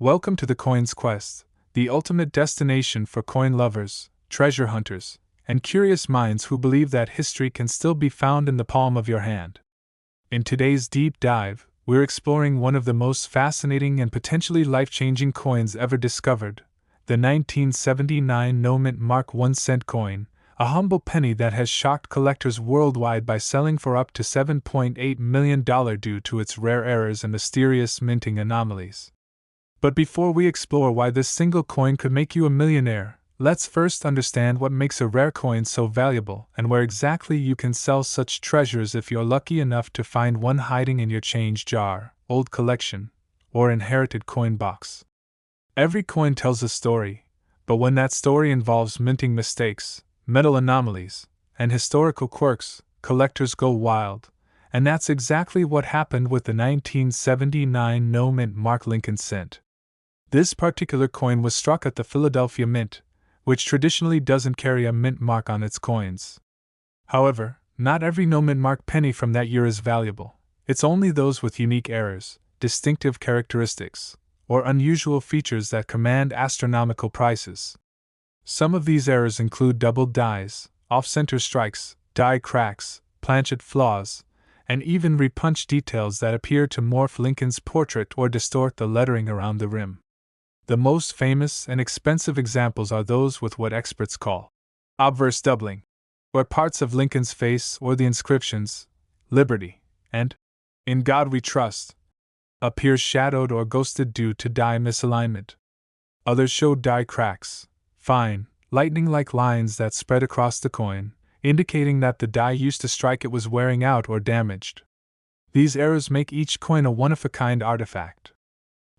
Welcome to the Coins Quest, the ultimate destination for coin lovers, treasure hunters, and curious minds who believe that history can still be found in the palm of your hand. In today's deep dive, we're exploring one of the most fascinating and potentially life-changing coins ever discovered, the 1979 no-mint Mark 1-cent coin, a humble penny that has shocked collectors worldwide by selling for up to $7.8 million due to its rare errors and mysterious minting anomalies. But before we explore why this single coin could make you a millionaire, let's first understand what makes a rare coin so valuable and where exactly you can sell such treasures if you're lucky enough to find one hiding in your change jar, old collection, or inherited coin box. Every coin tells a story, but when that story involves minting mistakes, metal anomalies, and historical quirks, collectors go wild, and that's exactly what happened with the 1979 no-mint Mark Lincoln cent. This particular coin was struck at the Philadelphia Mint, which traditionally doesn't carry a mint mark on its coins. However, not every no-mint mark penny from that year is valuable. It's only those with unique errors, distinctive characteristics, or unusual features that command astronomical prices. Some of these errors include doubled dies, off-center strikes, die cracks, planchet flaws, and even repunch details that appear to morph Lincoln's portrait or distort the lettering around the rim. The most famous and expensive examples are those with what experts call obverse doubling, where parts of Lincoln's face or the inscriptions, "Liberty" and "In God We Trust," appear shadowed or ghosted due to die misalignment. Others show die cracks, fine, lightning-like lines that spread across the coin, indicating that the die used to strike it was wearing out or damaged. These errors make each coin a one-of-a-kind artifact.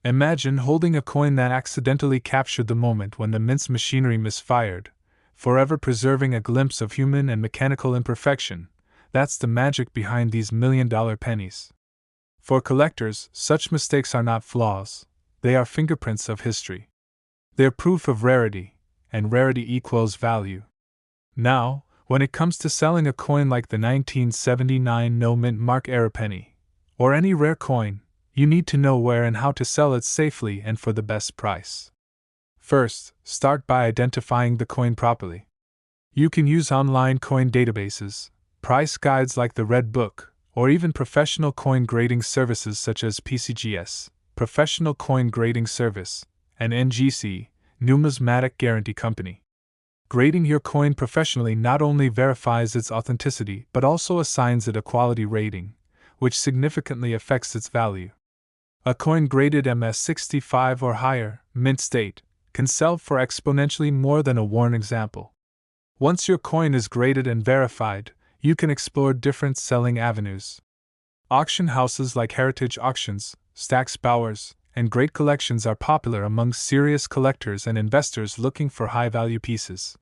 Imagine holding a coin that accidentally captured the moment when the mint's machinery misfired, forever preserving a glimpse of human and mechanical imperfection. That's the magic behind these million-dollar pennies. For collectors, such mistakes are not flaws, they are fingerprints of history. They're proof of rarity, and rarity equals value. Now, when it comes to selling a coin like the 1979 no-mint Mark era penny, or any rare coin, you need to know where and how to sell it safely and for the best price. First, start by identifying the coin properly. You can use online coin databases, price guides like the Red Book, or even professional coin grading services such as PCGS, Professional Coin Grading Service, and NGC, Numismatic Guarantee Company. Grading your coin professionally not only verifies its authenticity but also assigns it a quality rating, which significantly affects its value. A coin graded MS65 or higher, mint state, can sell for exponentially more than a worn example. Once your coin is graded and verified, you can explore different selling avenues. Auction houses like Heritage Auctions, Stack's Bowers, and Great Collections are popular among serious collectors and investors looking for high-value pieces.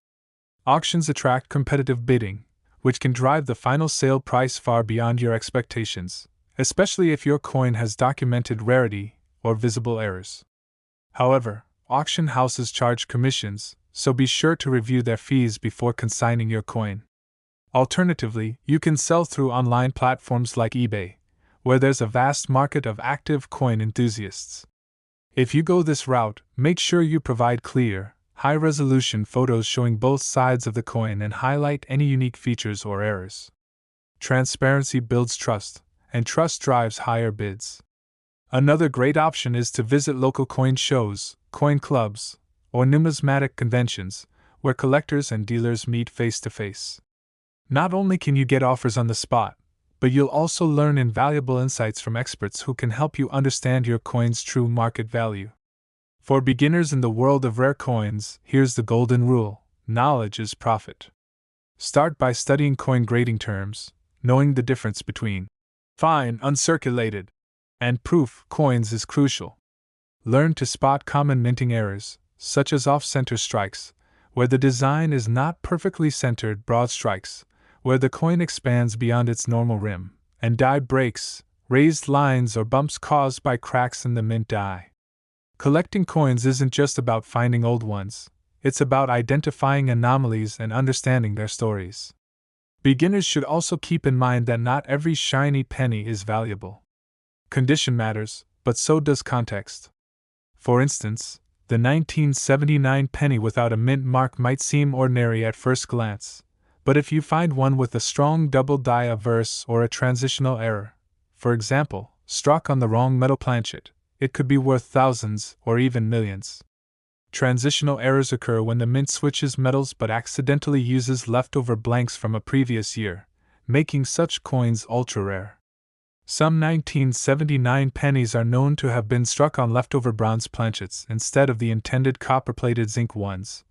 Auctions attract competitive bidding, which can drive the final sale price far beyond your expectations, especially if your coin has documented rarity or visible errors. However, auction houses charge commissions, so be sure to review their fees before consigning your coin. Alternatively, you can sell through online platforms like eBay, where there's a vast market of active coin enthusiasts. If you go this route, make sure you provide clear, high-resolution photos showing both sides of the coin and highlight any unique features or errors. Transparency builds trust, and trust drives higher bids. Another great option is to visit local coin shows, coin clubs, or numismatic conventions, where collectors and dealers meet face-to-face. Not only can you get offers on the spot, but you'll also learn invaluable insights from experts who can help you understand your coin's true market value. For beginners in the world of rare coins, here's the golden rule: knowledge is profit. Start by studying coin grading terms, knowing the difference between fine, uncirculated, and proof coins is crucial. Learn to spot common minting errors, such as off-center strikes, where the design is not perfectly centered, broad strikes, where the coin expands beyond its normal rim, and die breaks, raised lines or bumps caused by cracks in the mint die. Collecting coins isn't just about finding old ones, it's about identifying anomalies and understanding their stories. Beginners should also keep in mind that not every shiny penny is valuable. Condition matters, but so does context. For instance, the 1979 penny without a mint mark might seem ordinary at first glance, but if you find one with a strong double die averse or a transitional error, for example, struck on the wrong metal planchet, it could be worth thousands or even millions. Transitional errors occur when the mint switches metals but accidentally uses leftover blanks from a previous year, making such coins ultra-rare. Some 1979 pennies are known to have been struck on leftover bronze planchets instead of the intended copper-plated zinc ones,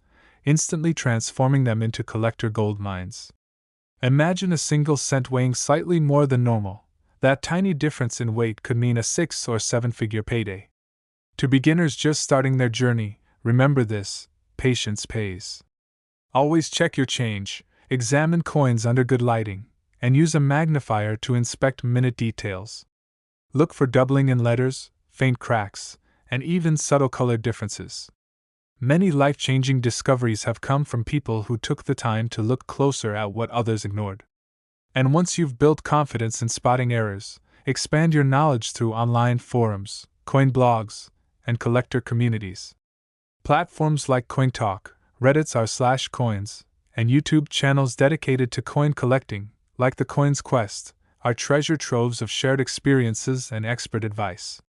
instantly transforming them into collector gold mines. Imagine a single cent weighing slightly more than normal. That tiny difference in weight could mean a 6 or 7-figure payday. To beginners just starting their journey, remember this: patience pays. Always check your change, examine coins under good lighting, and use a magnifier to inspect minute details. Look for doubling in letters, faint cracks, and even subtle color differences. Many life-changing discoveries have come from people who took the time to look closer at what others ignored. And once you've built confidence in spotting errors, expand your knowledge through online forums, coin blogs, and collector communities. Platforms like CoinTalk, Reddit's r/coins, and YouTube channels dedicated to coin collecting, like the Coins Quest, are treasure troves of shared experiences and expert advice.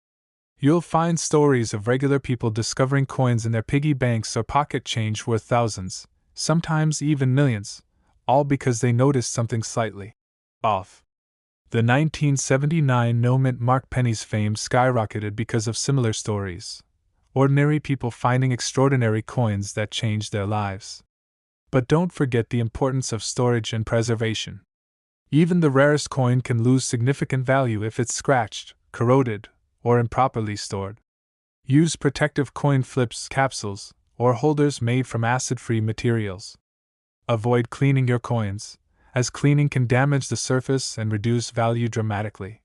You'll find stories of regular people discovering coins in their piggy banks or pocket change worth thousands, sometimes even millions, all because they noticed something slightly off. The 1979 no-mint mark pennies fame skyrocketed because of similar stories. Ordinary people finding extraordinary coins that changed their lives. But don't forget the importance of storage and preservation. Even the rarest coin can lose significant value if it's scratched, corroded, or improperly stored. Use protective coin flips, capsules, or holders made from acid-free materials. Avoid cleaning your coins, as cleaning can damage the surface and reduce value dramatically.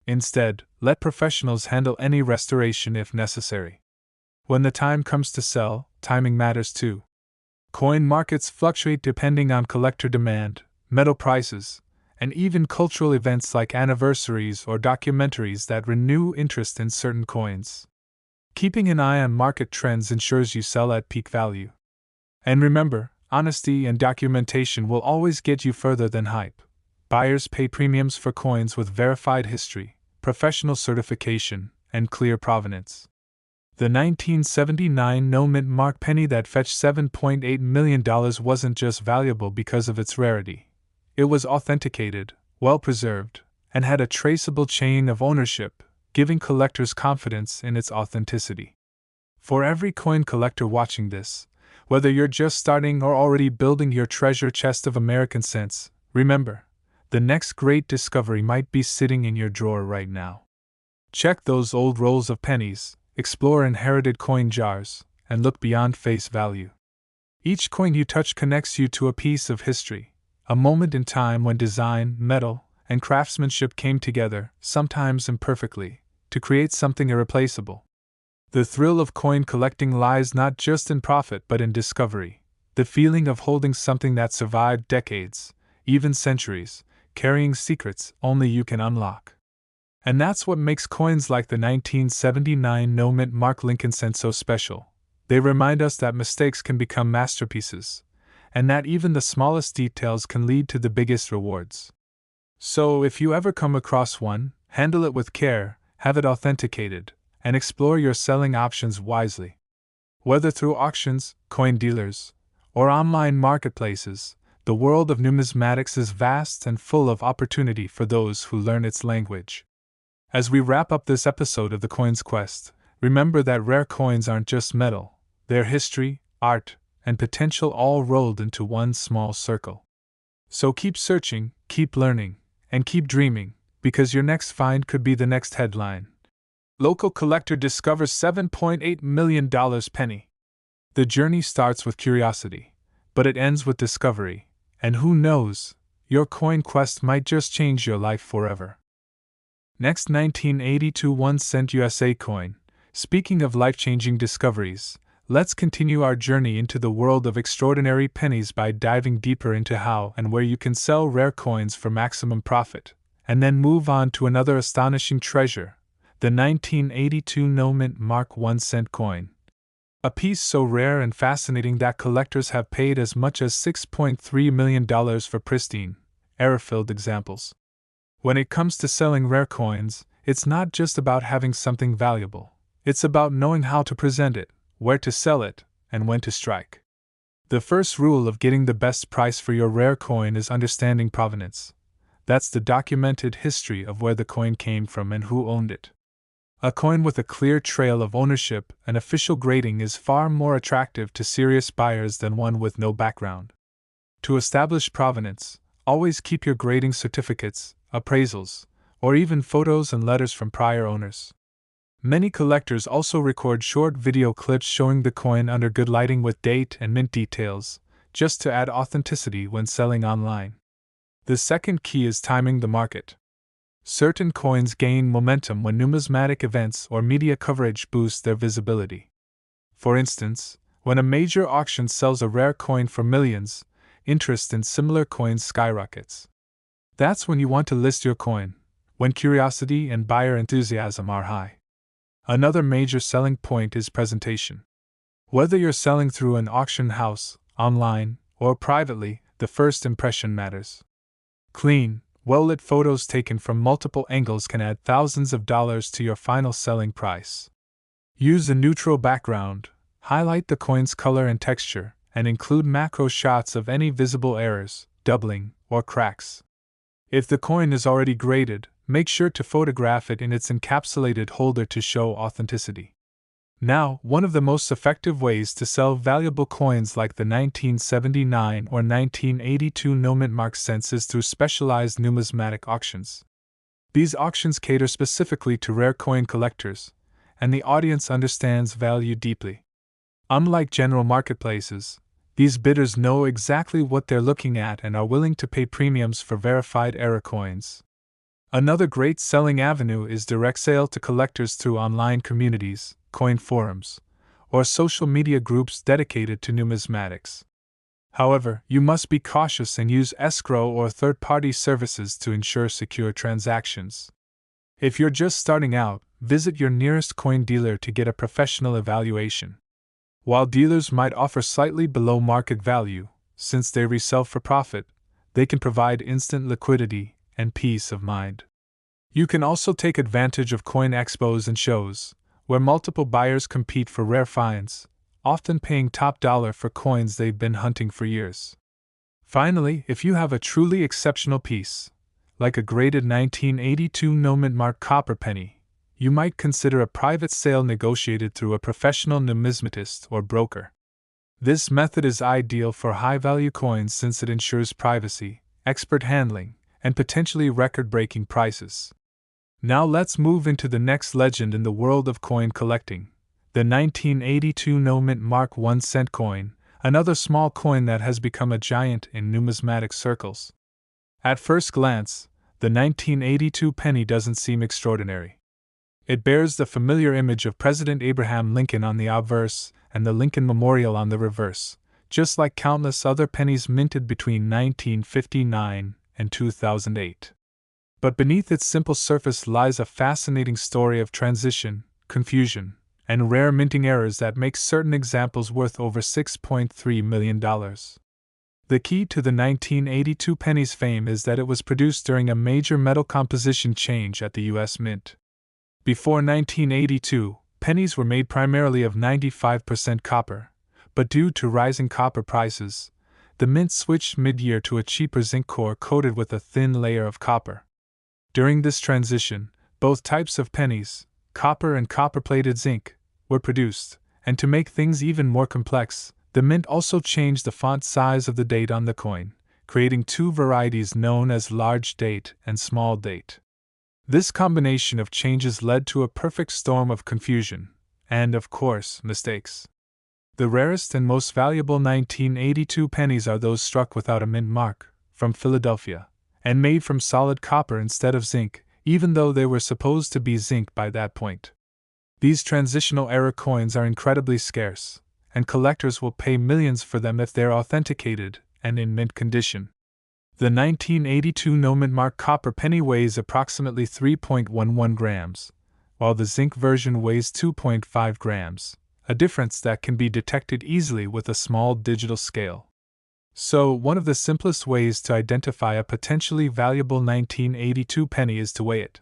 Instead, let professionals handle any restoration if necessary. When the time comes to sell, timing matters too. Coin markets fluctuate depending on collector demand, metal prices, and even cultural events like anniversaries or documentaries that renew interest in certain coins. Keeping an eye on market trends ensures you sell at peak value. And remember, honesty and documentation will always get you further than hype. Buyers pay premiums for coins with verified history, professional certification, and clear provenance. The 1979 no-mint mark penny that fetched $7.8 million wasn't just valuable because of its rarity. It was authenticated, well-preserved, and had a traceable chain of ownership, giving collectors confidence in its authenticity. For every coin collector watching this, whether you're just starting or already building your treasure chest of American cents, remember, the next great discovery might be sitting in your drawer right now. Check those old rolls of pennies, explore inherited coin jars, and look beyond face value. Each coin you touch connects you to a piece of history, a moment in time when design, metal, and craftsmanship came together, sometimes imperfectly, to create something irreplaceable. The thrill of coin collecting lies not just in profit but in discovery, the feeling of holding something that survived decades, even centuries, carrying secrets only you can unlock. And that's what makes coins like the 1979 no-mint mark Lincoln cent so special. They remind us that mistakes can become masterpieces, and that even the smallest details can lead to the biggest rewards. So if you ever come across one, handle it with care, have it authenticated, and explore your selling options wisely. Whether through auctions, coin dealers, or online marketplaces, the world of numismatics is vast and full of opportunity for those who learn its language. As we wrap up this episode of the Coins Quest, remember that rare coins aren't just metal, they're history, art, and potential all rolled into one small circle. So keep searching, keep learning, and keep dreaming, because your next find could be the next headline. Local collector discovers $7.8 million penny. The journey starts with curiosity, but it ends with discovery, and who knows, your coin quest might just change your life forever. Next, 1982 1-cent USA coin. Speaking of life-changing discoveries, let's continue our journey into the world of extraordinary pennies by diving deeper into how and where you can sell rare coins for maximum profit, and then move on to another astonishing treasure, The 1982 no-mint Mark 1-cent coin. A piece so rare and fascinating that collectors have paid as much as $6.3 million for pristine, error-filled examples. When it comes to selling rare coins, it's not just about having something valuable. It's about knowing how to present it, where to sell it, and when to strike. The first rule of getting the best price for your rare coin is understanding provenance. That's the documented history of where the coin came from and who owned it. A coin with a clear trail of ownership and official grading is far more attractive to serious buyers than one with no background. To establish provenance, always keep your grading certificates, appraisals, or even photos and letters from prior owners. Many collectors also record short video clips showing the coin under good lighting with date and mint details, just to add authenticity when selling online. The second key is timing the market. Certain coins gain momentum when numismatic events or media coverage boost their visibility. For instance, when a major auction sells a rare coin for millions, interest in similar coins skyrockets. That's when you want to list your coin, when curiosity and buyer enthusiasm are high. Another major selling point is presentation. Whether you're selling through an auction house, online, or privately, the first impression matters. Clean, well-lit photos taken from multiple angles can add thousands of dollars to your final selling price. Use a neutral background, highlight the coin's color and texture, and include macro shots of any visible errors, doubling, or cracks. If the coin is already graded, make sure to photograph it in its encapsulated holder to show authenticity. Now, one of the most effective ways to sell valuable coins like the 1979 or 1982 no-mint Mark cents is through specialized numismatic auctions. These auctions cater specifically to rare coin collectors, and the audience understands value deeply. Unlike general marketplaces, these bidders know exactly what they're looking at and are willing to pay premiums for verified error coins. Another great selling avenue is direct sale to collectors through online communities, coin forums, or social media groups dedicated to numismatics. However, you must be cautious and use escrow or third-party services to ensure secure transactions. If you're just starting out, visit your nearest coin dealer to get a professional evaluation. While dealers might offer slightly below market value, since they resell for profit, they can provide instant liquidity and peace of mind. You can also take advantage of coin expos and shows, where multiple buyers compete for rare finds, often paying top dollar for coins they've been hunting for years. Finally, if you have a truly exceptional piece, like a graded 1982 no-mint Mark copper penny, you might consider a private sale negotiated through a professional numismatist or broker. This method is ideal for high-value coins since it ensures privacy, expert handling, and potentially record-breaking prices. Now let's move into the next legend in the world of coin collecting, the 1982 no-mint Mark 1-cent coin, another small coin that has become a giant in numismatic circles. At first glance, the 1982 penny doesn't seem extraordinary. It bears the familiar image of President Abraham Lincoln on the obverse and the Lincoln Memorial on the reverse, just like countless other pennies minted between 1959 and 2008. But beneath its simple surface lies a fascinating story of transition, confusion, and rare minting errors that makes certain examples worth over $6.3 million. The key to the 1982 penny's fame is that it was produced during a major metal composition change at the U.S. Mint. Before 1982, pennies were made primarily of 95% copper, but due to rising copper prices, the Mint switched mid-year to a cheaper zinc core coated with a thin layer of copper. During this transition, both types of pennies, copper and copper-plated zinc, were produced, and to make things even more complex, the Mint also changed the font size of the date on the coin, creating two varieties known as large date and small date. This combination of changes led to a perfect storm of confusion, and, of course, mistakes. The rarest and most valuable 1982 pennies are those struck without a mint mark, from Philadelphia, and made from solid copper instead of zinc, even though they were supposed to be zinc by that point. These transitional error coins are incredibly scarce, and collectors will pay millions for them if they're authenticated and in mint condition. The 1982 no-mint Mark copper penny weighs approximately 3.11 grams, while the zinc version weighs 2.5 grams, a difference that can be detected easily with a small digital scale. So, one of the simplest ways to identify a potentially valuable 1982 penny is to weigh it.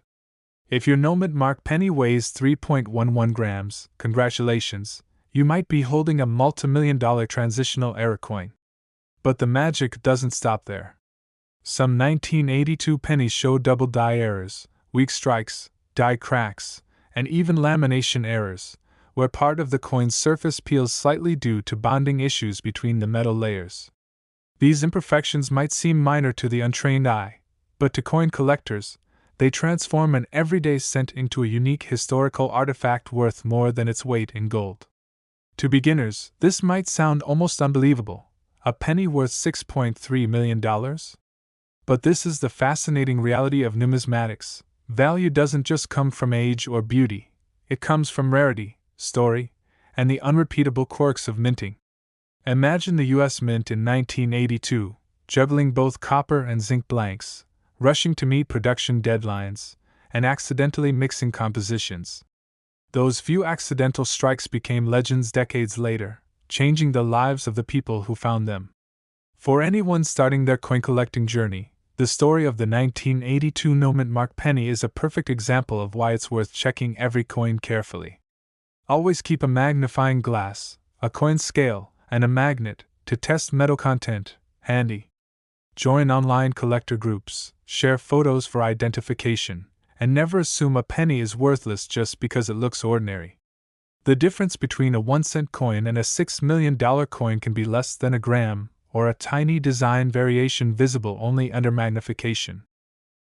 If your Nomad Mark penny weighs 3.11 grams, congratulations, you might be holding a multimillion-dollar transitional error coin. But the magic doesn't stop there. Some 1982 pennies show double die errors, weak strikes, die cracks, and even lamination errors, where part of the coin's surface peels slightly due to bonding issues between the metal layers. These imperfections might seem minor to the untrained eye, but to coin collectors, they transform an everyday cent into a unique historical artifact worth more than its weight in gold. To beginners, this might sound almost unbelievable. A penny worth $6.3 million? But this is the fascinating reality of numismatics. Value doesn't just come from age or beauty, it comes from rarity, story, and the unrepeatable quirks of minting. Imagine the US Mint in 1982, juggling both copper and zinc blanks, rushing to meet production deadlines, and accidentally mixing compositions. Those few accidental strikes became legends decades later, changing the lives of the people who found them. For anyone starting their coin collecting journey, the story of the 1982 Nomad Mark penny is a perfect example of why it's worth checking every coin carefully. Always keep a magnifying glass, a coin scale, and a magnet to test metal content handy. Join online collector groups, share photos for identification, and never assume a penny is worthless just because it looks ordinary. The difference between a 1-cent coin and a $6 million coin can be less than a gram, or a tiny design variation visible only under magnification.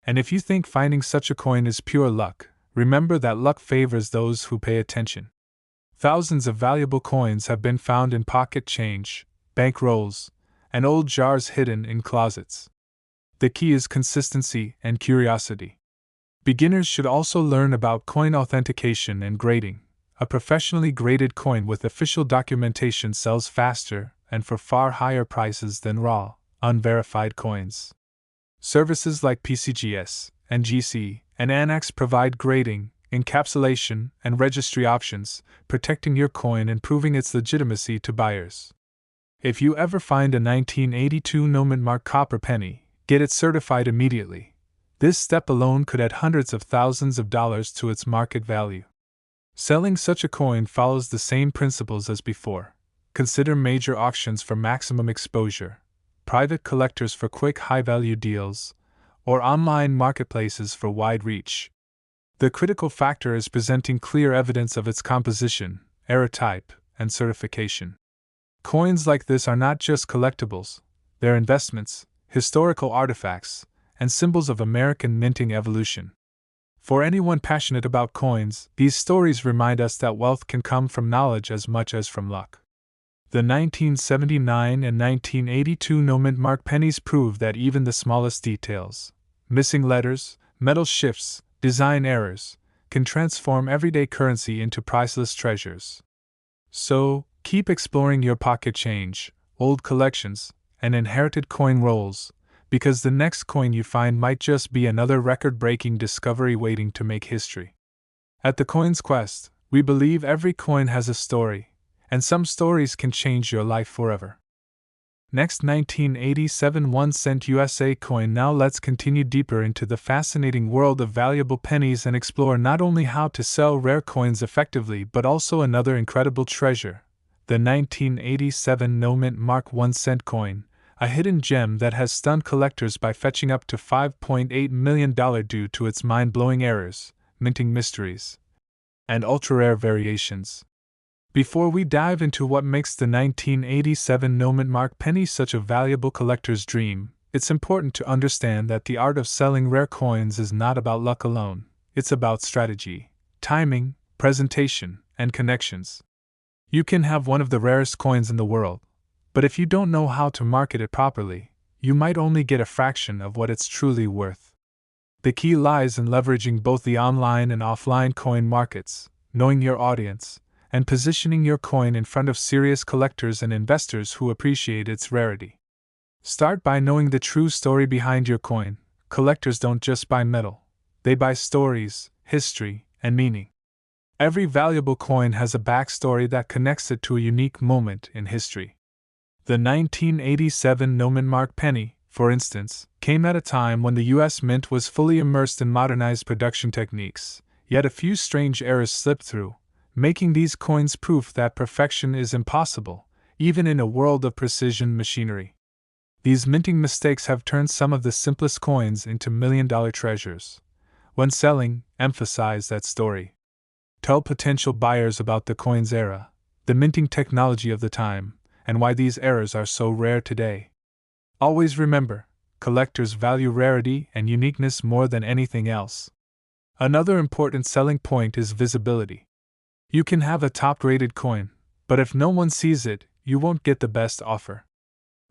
And if you think finding such a coin is pure luck, remember that luck favors those who pay attention. Thousands of valuable coins have been found in pocket change, bank rolls, and old jars hidden in closets. The key is consistency and curiosity. Beginners should also learn about coin authentication and grading. A professionally graded coin with official documentation sells faster and for far higher prices than raw, unverified coins. Services like PCGS, NGC, and Annex provide grading, encapsulation, and registry options, protecting your coin and proving its legitimacy to buyers. If you ever find a 1982 Nomad Mark copper penny, get it certified immediately. This step alone could add hundreds of thousands of dollars to its market value. Selling such a coin follows the same principles as before. Consider major auctions for maximum exposure, private collectors for quick high-value deals, or online marketplaces for wide reach. The critical factor is presenting clear evidence of its composition, error type, and certification. Coins like this are not just collectibles, they're investments, historical artifacts, and symbols of American minting evolution. For anyone passionate about coins, these stories remind us that wealth can come from knowledge as much as from luck. The 1979 and 1982 Nomad Mark pennies prove that even the smallest details, missing letters, metal shifts, design errors, can transform everyday currency into priceless treasures. So, keep exploring your pocket change, old collections, and inherited coin rolls, because the next coin you find might just be another record-breaking discovery waiting to make history. At the Coins Quest, we believe every coin has a story, and some stories can change your life forever. Next, 1987 1-cent USA coin. Now let's continue deeper into the fascinating world of valuable pennies and explore not only how to sell rare coins effectively but also another incredible treasure, the 1987 Nomad Mark 1-cent coin, a hidden gem that has stunned collectors by fetching up to $5.8 million due to its mind-blowing errors, minting mysteries, and ultra-rare variations. Before we dive into what makes the 1987 Nomad Mark penny such a valuable collector's dream, it's important to understand that the art of selling rare coins is not about luck alone. It's about strategy, timing, presentation, and connections. You can have one of the rarest coins in the world, but if you don't know how to market it properly, you might only get a fraction of what it's truly worth. The key lies in leveraging both the online and offline coin markets, knowing your audience, and positioning your coin in front of serious collectors and investors who appreciate its rarity. Start by knowing the true story behind your coin. Collectors don't just buy metal, they buy stories, history, and meaning. Every valuable coin has a backstory that connects it to a unique moment in history. The 1987 Nomen Mark penny, for instance, came at a time when the U.S. Mint was fully immersed in modernized production techniques, yet a few strange errors slipped through, making these coins proof that perfection is impossible, even in a world of precision machinery. These minting mistakes have turned some of the simplest coins into million-dollar treasures. When selling, emphasize that story. Tell potential buyers about the coin's era, the minting technology of the time, and why these errors are so rare today. Always remember, collectors value rarity and uniqueness more than anything else. Another important selling point is visibility. You can have a top-rated coin, but if no one sees it, you won't get the best offer.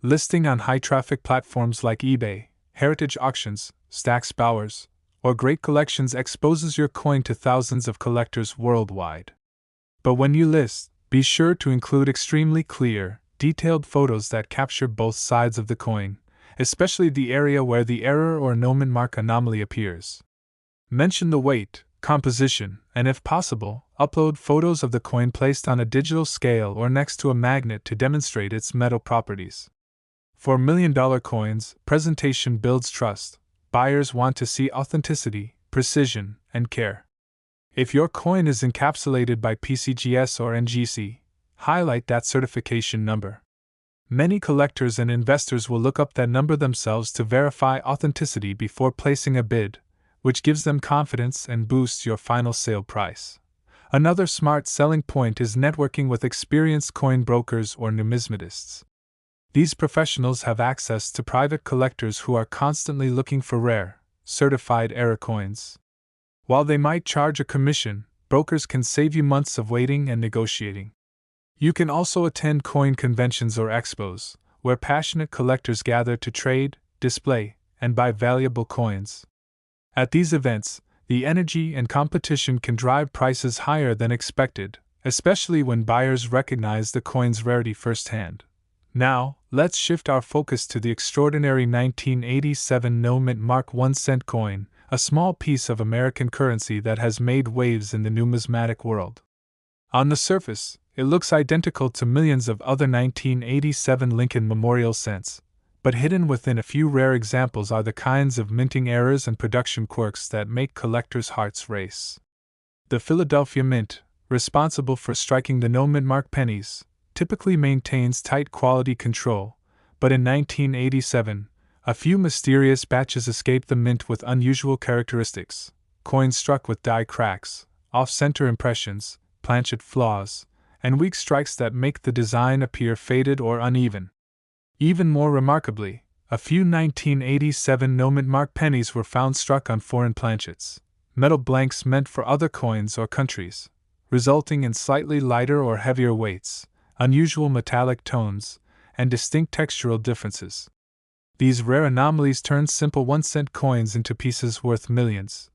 Listing on high-traffic platforms like eBay, Heritage Auctions, Stack's Bowers, or Great Collections exposes your coin to thousands of collectors worldwide. But when you list, be sure to include extremely clear, detailed photos that capture both sides of the coin, especially the area where the error or Nomen Mark anomaly appears. Mention the weight, composition, and if possible, upload photos of the coin placed on a digital scale or next to a magnet to demonstrate its metal properties. For million-dollar coins, presentation builds trust. Buyers want to see authenticity, precision, and care. If your coin is encapsulated by PCGS or NGC, highlight that certification number. Many collectors and investors will look up that number themselves to verify authenticity before placing a bid, which gives them confidence and boosts your final sale price. Another smart selling point is networking with experienced coin brokers or numismatists. These professionals have access to private collectors who are constantly looking for rare, certified error coins. While they might charge a commission, brokers can save you months of waiting and negotiating. You can also attend coin conventions or expos, where passionate collectors gather to trade, display, and buy valuable coins. At these events, the energy and competition can drive prices higher than expected, especially when buyers recognize the coin's rarity firsthand. Now, let's shift our focus to the extraordinary 1987 No-Mint Mark 1-cent coin, a small piece of American currency that has made waves in the numismatic world. On the surface, it looks identical to millions of other 1987 Lincoln Memorial cents, but hidden within a few rare examples are the kinds of minting errors and production quirks that make collectors' hearts race. The Philadelphia Mint, responsible for striking the No-Mint Mark pennies, typically maintains tight quality control, but in 1987, a few mysterious batches escaped the mint with unusual characteristics: coins struck with die cracks, off-center impressions, planchet flaws, and weak strikes that make the design appear faded or uneven. Even more remarkably, a few 1987 No-Mint Mark pennies were found struck on foreign planchets, metal blanks meant for other coins or countries, resulting in slightly lighter or heavier weights, unusual metallic tones, and distinct textural differences. These rare anomalies turned simple 1-cent coins into pieces worth millions.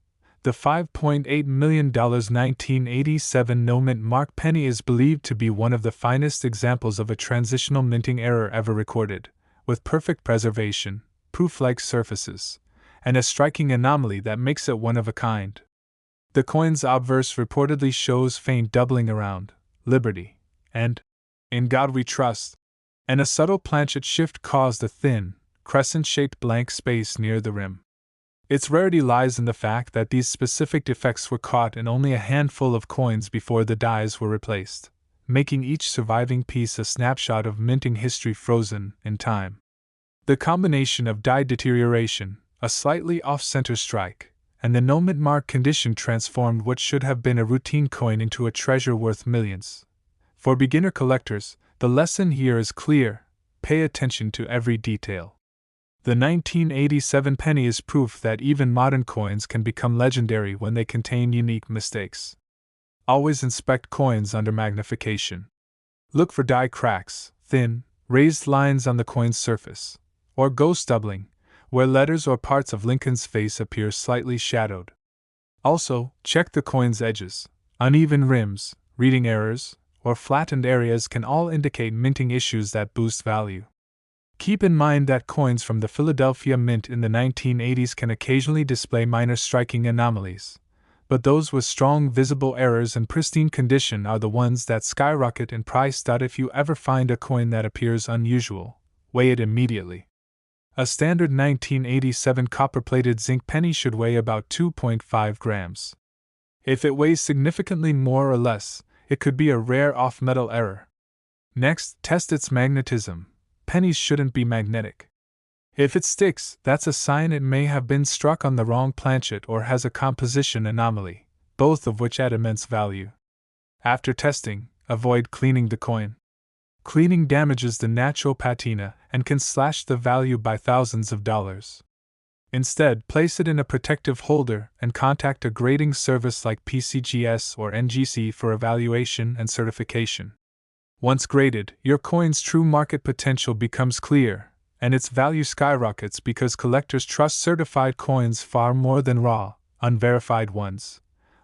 The $5.8 million 1987 No-Mint Mark penny is believed to be one of the finest examples of a transitional minting error ever recorded, with perfect preservation, proof-like surfaces, and a striking anomaly that makes it one of a kind. The coin's obverse reportedly shows faint doubling around Liberty and In God We Trust, and a subtle planchet shift caused a thin, crescent-shaped blank space near the rim. Its rarity lies in the fact that these specific defects were caught in only a handful of coins before the dies were replaced, making each surviving piece a snapshot of minting history frozen in time. The combination of die deterioration, a slightly off-center strike, and the No-Mint Mark condition transformed what should have been a routine coin into a treasure worth millions. For beginner collectors, the lesson here is clear: pay attention to every detail. The 1987 penny is proof that even modern coins can become legendary when they contain unique mistakes. Always inspect coins under magnification. Look for die cracks, thin, raised lines on the coin's surface, or ghost doubling, where letters or parts of Lincoln's face appear slightly shadowed. Also, check the coin's edges. Uneven rims, reading errors, or flattened areas can all indicate minting issues that boost value. Keep in mind that coins from the Philadelphia Mint in the 1980s can occasionally display minor striking anomalies, but those with strong visible errors and pristine condition are the ones that skyrocket in price. If you ever find a coin that appears unusual, weigh it immediately. A standard 1987 copper-plated zinc penny should weigh about 2.5 grams. If it weighs significantly more or less, it could be a rare off-metal error. Next, test its magnetism. Pennies shouldn't be magnetic. If it sticks, that's a sign it may have been struck on the wrong planchet or has a composition anomaly, both of which add immense value. After testing, avoid cleaning the coin. Cleaning damages the natural patina and can slash the value by thousands of dollars. Instead, place it in a protective holder and contact a grading service like PCGS or NGC for evaluation and certification. Once graded, your coin's true market potential becomes clear, and its value skyrockets because collectors trust certified coins far more than raw, unverified ones.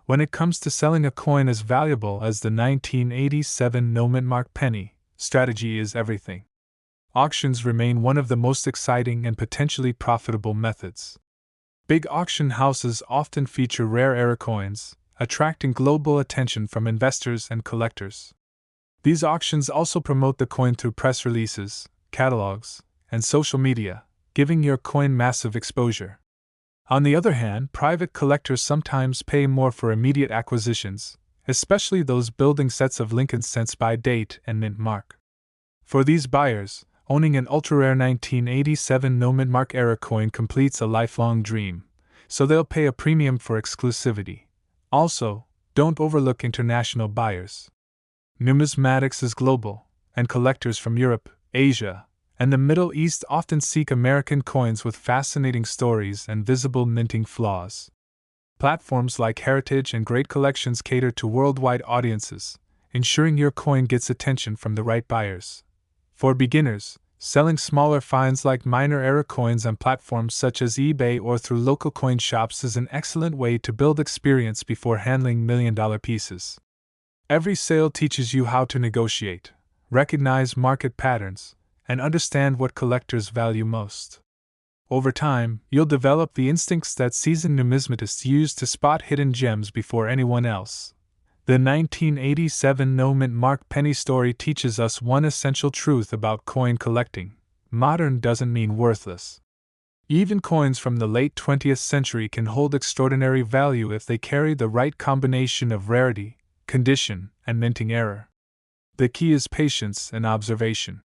When it comes to selling a coin as valuable as the 1987 no-mint mark penny, strategy is everything. Auctions remain one of the most exciting and potentially profitable methods. Big auction houses often feature rare era coins, attracting global attention from investors and collectors. These auctions also promote the coin through press releases, catalogs, and social media, giving your coin massive exposure. On the other hand, private collectors sometimes pay more for immediate acquisitions, especially those building sets of Lincoln cents by date and mint mark. For these buyers, owning an ultra-rare 1987 no-mint mark era coin completes a lifelong dream, so they'll pay a premium for exclusivity. Also, don't overlook international buyers. Numismatics is global, and collectors from Europe, Asia, and the Middle East often seek American coins with fascinating stories and visible minting flaws. Platforms like Heritage and Great Collections cater to worldwide audiences, ensuring your coin gets attention from the right buyers. For beginners, selling smaller finds like minor era coins on platforms such as eBay or through local coin shops is an excellent way to build experience before handling million-dollar pieces. Every sale teaches you how to negotiate, recognize market patterns, and understand what collectors value most. Over time, you'll develop the instincts that seasoned numismatists use to spot hidden gems before anyone else. The 1987 no-mint mark penny story teaches us one essential truth about coin collecting: modern doesn't mean worthless. Even coins from the late 20th century can hold extraordinary value if they carry the right combination of rarity, condition, and minting error. The key is patience and observation.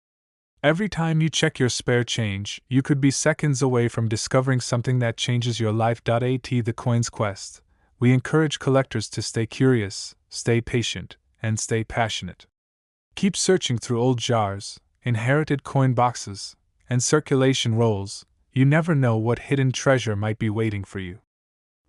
Every time you check your spare change, you could be seconds away from discovering something that changes your life. At The Coin's Quest, we encourage collectors to stay curious, stay patient, and stay passionate. Keep searching through old jars, inherited coin boxes, and circulation rolls. You never know what hidden treasure might be waiting for you.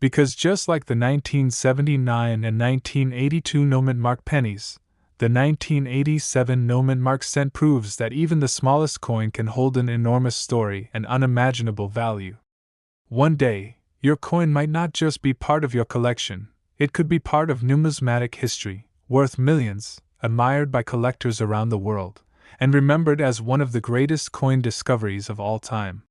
Because just like the 1979 and 1982 no-mint mark pennies, the 1987 no-mint mark cent proves that even the smallest coin can hold an enormous story and unimaginable value. One day, your coin might not just be part of your collection, it could be part of numismatic history, worth millions, admired by collectors around the world, and remembered as one of the greatest coin discoveries of all time.